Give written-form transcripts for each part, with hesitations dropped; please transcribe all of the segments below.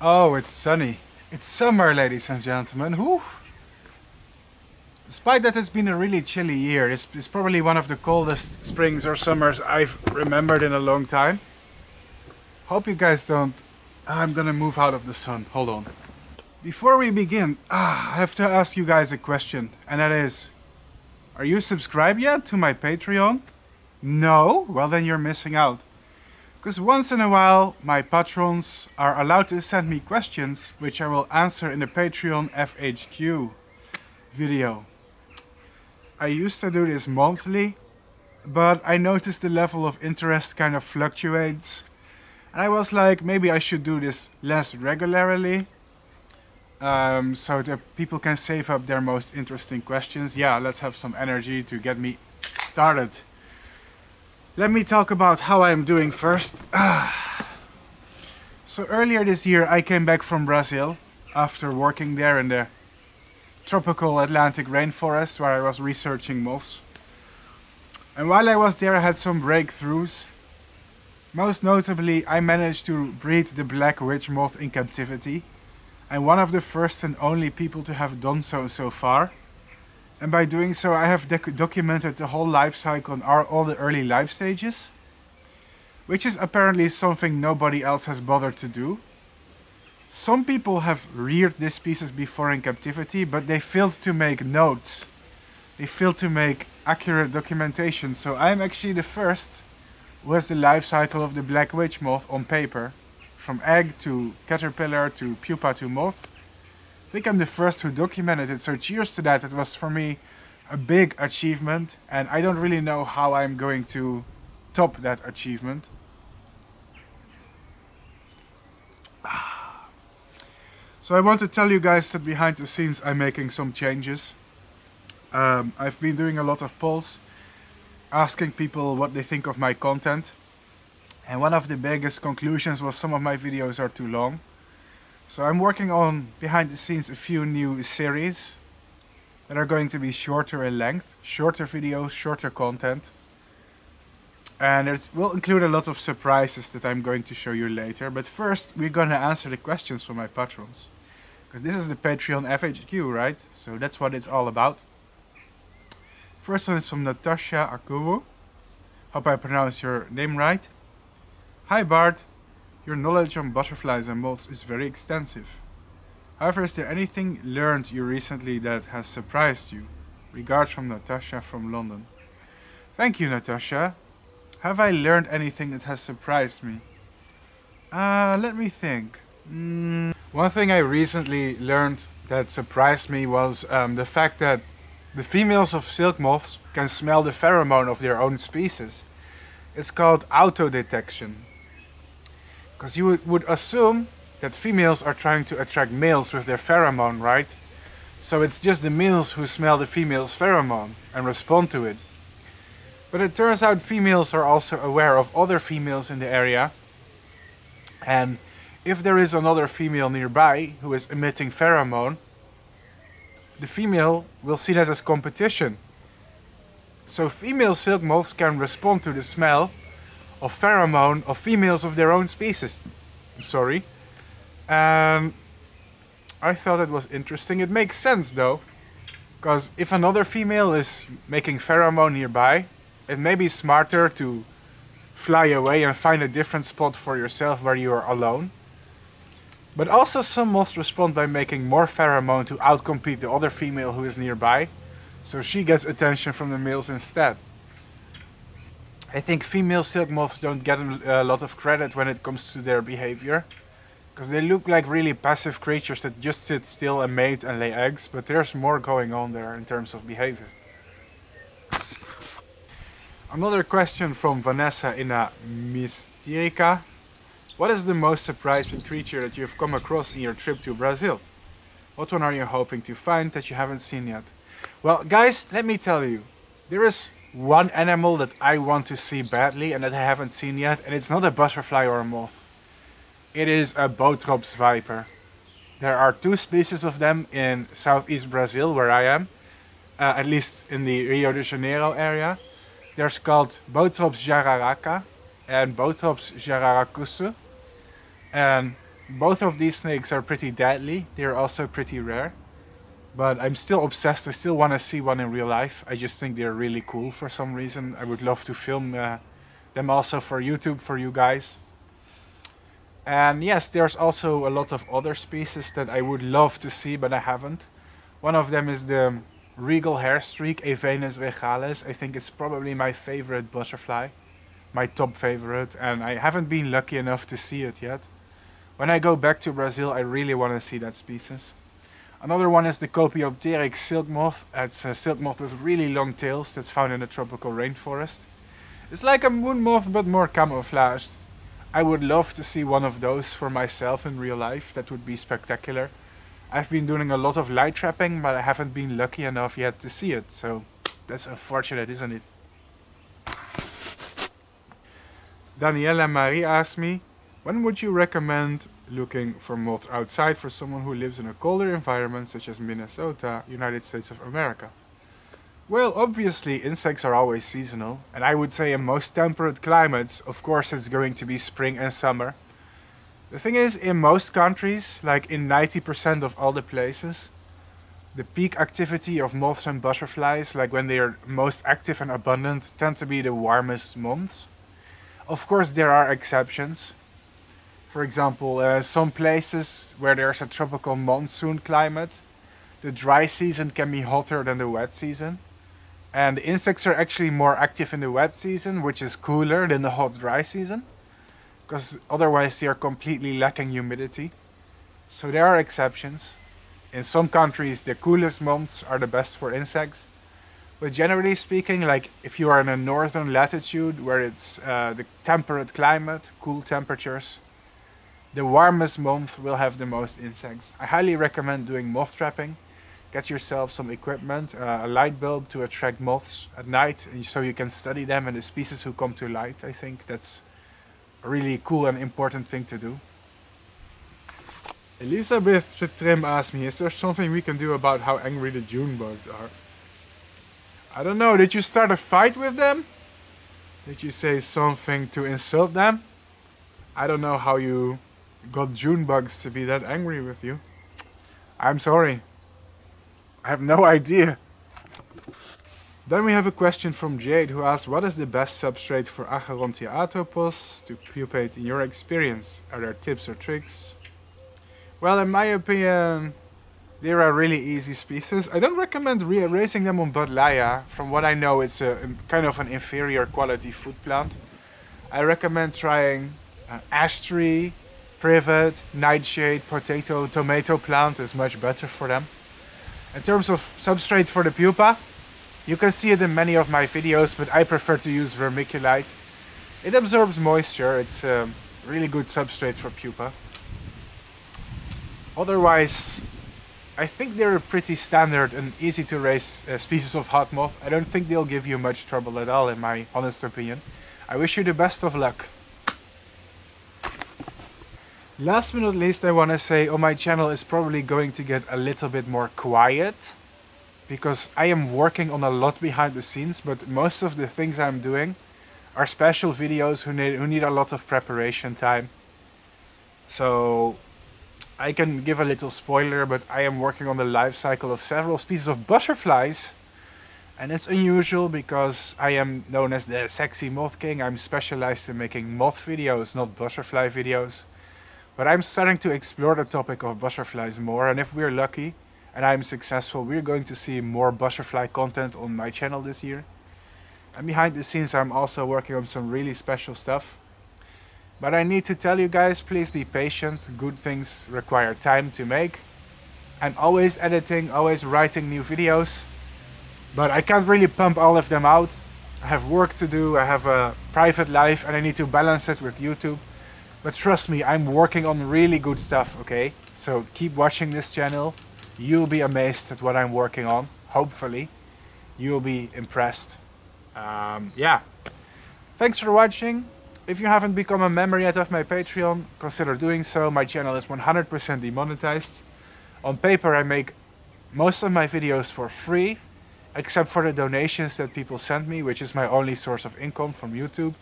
Oh, it's sunny. It's summer, ladies and gentlemen. Whew. Despite that it's been a really chilly year, it's probably one of the coldest springs or summers I've remembered in a long time. Hope you guys don't... I'm gonna move out of the sun. Hold on. Before we begin, I have to ask you guys a question, and that is... Are you subscribed yet to my Patreon? No? Well, then you're missing out. Because once in a while, my patrons are allowed to send me questions, which I will answer in the Patreon F.A.Q video. I used to do this monthly, but I noticed the level of interest kind of fluctuates. And I was like, maybe I should do this less regularly, so that people can save up their most interesting questions. Yeah, let's have some energy to get me started. Let me talk about how I'm doing first. So earlier this year I came back from Brazil after working there in the tropical Atlantic rainforest where I was researching moths. And while I was there I had some breakthroughs. Most notably I managed to breed the black witch moth in captivity. I'm one of the first and only people to have done so far. And by doing so, I have documented the whole life cycle and all the early life stages, which is apparently something nobody else has bothered to do. Some people have reared this species before in captivity, but they failed to make notes. They failed to make accurate documentation, so I'm actually the first who has the life cycle of the black witch moth on paper, from egg to caterpillar to pupa to moth. I think I'm the first who documented it, so cheers to that. It was for me a big achievement, and I don't really know how I'm going to top that achievement. So I want to tell you guys that behind the scenes I'm making some changes. I've been doing a lot of polls, asking people what they think of my content. And one of the biggest conclusions was some of my videos are too long. So I'm working on, behind the scenes, a few new series that are going to be shorter in length, shorter videos, shorter content. And it will include a lot of surprises that I'm going to show you later. But first, we're going to answer the questions from my patrons. Because this is the Patreon F.A.Q, right? So that's what it's all about. First one is from Natasha Akuwu. Hope I pronounce your name right. Hi Bart. Your knowledge on butterflies and moths is very extensive. However, is there anything learned you recently that has surprised you? Regards from Natasha from London. Thank you, Natasha. Have I learned anything that has surprised me? Let me think. One thing I recently learned that surprised me was the fact that the females of silk moths can smell the pheromone of their own species. It's called auto-detection. Because you would assume that females are trying to attract males with their pheromone, right? So it's just the males who smell the female's pheromone and respond to it. But it turns out females are also aware of other females in the area. And if there is another female nearby who is emitting pheromone, the female will see that as competition. So female silk moths can respond to the smell of pheromone of females of their own species. Sorry. I thought that was interesting. It makes sense though, because if another female is making pheromone nearby, it may be smarter to fly away and find a different spot for yourself where you are alone. But also some moths respond by making more pheromone to outcompete the other female who is nearby, so she gets attention from the males instead. I think female silk moths don't get a lot of credit when it comes to their behavior, because they look like really passive creatures that just sit still and mate and lay eggs, but there's more going on there in terms of behavior. Another question from Vanessa in a Mistieca. What is the most surprising creature that you've come across in your trip to Brazil? What one are you hoping to find that you haven't seen yet? Well, guys, let me tell you, there is one animal that I want to see badly and that I haven't seen yet, and it's not a butterfly or a moth. It is a Botrops viper. There are two species of them in southeast Brazil, where I am, at least in the Rio de Janeiro area. They're called Botrops jararaca and Botrops jararacusu. And Both of these snakes are pretty deadly. They're also pretty rare. But I'm still obsessed. I still want to see one in real life. I just think they're really cool for some reason. I would love to film them also for YouTube for you guys. And yes, there's also a lot of other species that I would love to see, but I haven't. One of them is the regal hairstreak, Evenus regalis. I think it's probably my favorite butterfly. My top favorite. And I haven't been lucky enough to see it yet. When I go back to Brazil, I really want to see that species. Another one is the Copiopteryx silkmoth. It's a silkmoth with really long tails that's found in the tropical rainforest. It's like a moon moth but more camouflaged. I would love to see one of those for myself in real life. That would be spectacular. I've been doing a lot of light trapping, but I haven't been lucky enough yet to see it. So that's unfortunate, isn't it? Daniela Marie asked me, when would you recommend looking for moths outside for someone who lives in a colder environment such as Minnesota, United States of America? Well, obviously insects are always seasonal, and I would say in most temperate climates, of course it's going to be spring and summer. The thing is, in most countries, like in 90% of all the places, the peak activity of moths and butterflies, like when they are most active and abundant, tend to be the warmest months. Of course there are exceptions. For example, some places where there's a tropical monsoon climate, the dry season can be hotter than the wet season. And the insects are actually more active in the wet season, which is cooler than the hot dry season. Because otherwise they are completely lacking humidity. So there are exceptions. In some countries the coolest months are the best for insects. But generally speaking, like if you are in a northern latitude where it's the temperate climate, cool temperatures, the warmest month will have the most insects. I highly recommend doing moth trapping. Get yourself some equipment, a light bulb to attract moths at night, and so you can study them and the species who come to light. I think that's a really cool and important thing to do. Elizabeth Trim asked me, is there something we can do about how angry the June bugs are? I don't know, did you start a fight with them? Did you say something to insult them? I don't know how you got June bugs to be that angry with you. I'm sorry. I have no idea. Then we have a question from Jade who asks, what is the best substrate for Acherontia atopus to pupate in your experience? Are there tips or tricks? Well, in my opinion, they are really easy species. I don't recommend raising them on Buddleia. From what I know, it's a kind of an inferior quality food plant. I recommend trying ash tree, privet, nightshade, potato, tomato plant is much better for them. In terms of substrate for the pupa, you can see it in many of my videos, but I prefer to use vermiculite. It absorbs moisture, it's a really good substrate for pupa. Otherwise, I think they're pretty standard and easy to raise species of hawk moth. I don't think they'll give you much trouble at all, in my honest opinion. I wish you the best of luck. Last but not least, I want to say on my channel is probably going to get a little bit more quiet because I am working on a lot behind the scenes, but most of the things I'm doing are special videos who need a lot of preparation time. So I can give a little spoiler, but I am working on the life cycle of several species of butterflies. And it's unusual because I am known as the sexy moth king. I'm specialized in making moth videos, not butterfly videos. But I'm starting to explore the topic of butterflies more, and if we're lucky and I'm successful, we're going to see more butterfly content on my channel this year. And behind the scenes I'm also working on some really special stuff. But I need to tell you guys, please be patient. Good things require time to make. I'm always editing, always writing new videos. But I can't really pump all of them out. I have work to do, I have a private life, and I need to balance it with YouTube. But trust me, I'm working on really good stuff, okay? So keep watching this channel. You'll be amazed at what I'm working on, hopefully. You'll be impressed. Yeah. Thanks for watching. If you haven't become a member yet of my Patreon, consider doing so. My channel is 100% demonetized. On paper, I make most of my videos for free, except for the donations that people send me, which is my only source of income from YouTube.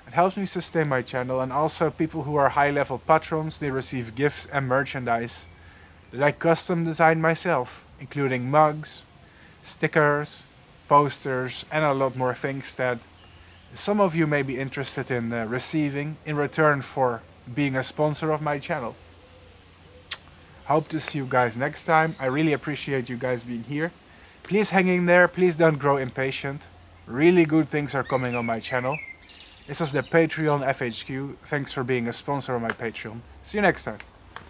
It helps me sustain my channel, and also people who are high-level patrons, they receive gifts and merchandise that I custom design myself, including mugs, stickers, posters, and a lot more things that some of you may be interested in receiving in return for being a sponsor of my channel. Hope to see you guys next time. I really appreciate you guys being here. Please hang in there, please don't grow impatient. Really good things are coming on my channel. This was the Patreon F.A.Q. Thanks for being a sponsor of my Patreon. See you next time.